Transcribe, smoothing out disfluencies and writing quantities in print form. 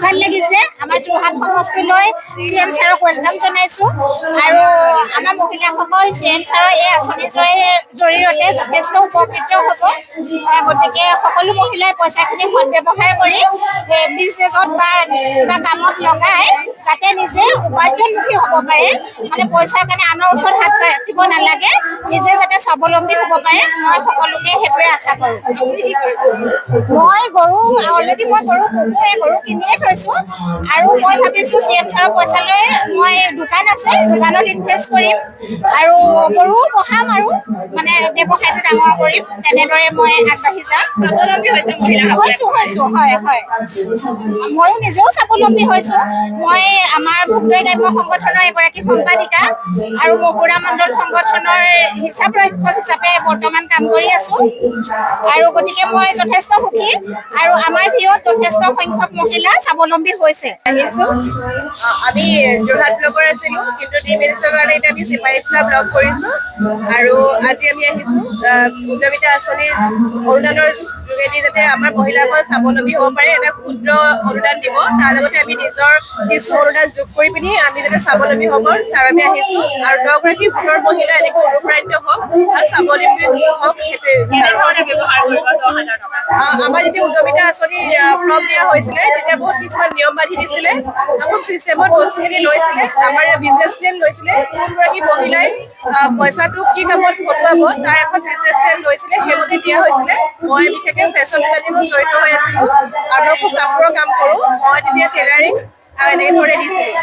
ভাল লাগিছে। আমাৰ যোৰহাট সমষ্টিলৈ CM ছাৰক ৱেলকাম জনাইছো আৰু আমাৰ মহিলাসকল CM ছাৰৰ এই আঁচনিৰ জৰিয়তে যথেষ্ট উপকৃত হ'ব। গতিকে সকলো মহিলাই পইচাখিনি সদ্ব্যৱহাৰ কৰি বিজনেছত বা কিবা কামত লগাই যাতে নিজে উপাৰ্জনমুখী হ'ব পাৰে, মানে পইচাৰ কাৰণে আনৰ ওচৰত হাত ৰাখিব নালাগে, নিজে যাতে স্বাৱলম্বী হ'ব পাৰে, মই সকলোকে সেইটোৱে আশা কৰোঁ। মই গৰু গৰু কিনিয়ে থৈছো আৰু মই ভাবিছো CM ছাৰৰ পইচা লৈ মই দোকান আছে, দোকানত ইনভেষ্ট কৰিম আৰু গৰু পঢ়াম আৰু মানে ব্যৱসায়টো ডাঙৰ কৰিম। তেনেদৰে মই আগবাঢ়ি যাম। হৈছো হয়। ময়ো নিজেও স্বাৱলম্বী হৈছো। মই আমাৰ ভোক্তৈ গ্ৰাম্য সংগঠনৰ এগৰাকী সম্পাদিকা আৰু মহুৰা মণ্ডল সংগঠনৰ হিচাপ ৰক্ষক হিচাপে বৰ্তমান কাম কৰি আছো আৰু গতিকে মই যথেষ্ট সুখী আৰু আমাৰ ভিঅত যথেষ্ট সংখ্যক মহিলা স্বাৱলম্বী হৈছে। আমি যোৰহাট ব্লকৰ আছিলো, কিন্তু 2 মিনিটৰ কাৰণে এতিয়া আমি চিপাহীখোলা ব্লক কৰিছো আৰু আজি আমি আহিছো উদ্যমিতা আঁচনিৰ অনুদানৰ যোগেদি যাতে আমাৰ মহিলাসকল স্বাৱলম্বী হ'ব পাৰে, এটা ক্ষুদ্ৰ অনুদান দিব। তাৰ লগতে আমি নিজৰ কিছু অনুদান যোগ কৰি পিনি আমি যাতে স্বাৱলম্বী হ'ব তাৰ বাবে আহিছো আৰু 10 গৰাকী ভোটৰ মহিলা এনেকৈ অনুপ্ৰাণিত হওক আৰু স্বাৱলম্বী হওক, সেইটোৱে। আমাৰ যেতিয়া উদ্যমিতা আঁচনি ফৰ্ম দিয়া হৈছিলে তেতিয়া বহুত কিছুমান নিয়ম বান্ধি দিছিলে, খুব চিষ্টেমত বস্তুখিনি লৈছিলে। আমাৰ বিজনেছ প্লেন লৈছিলে, কোনগৰাকী মহিলাই পইচাটো কি কামত খটুৱাব তাৰ এখন বিজনেছ প্লেন লৈছিলে, সেইমতে দিয়া হৈছিলে। মই বিশেষকৈ ফেশ্বন ডিজাইনিঙত জড়িত হৈ আছিলো আৰু মই খুব কাপোৰৰ কাম কৰোঁ। মই তেতিয়া টেইলাৰিং এনেকৈ ধৰণে দিছিলোঁ।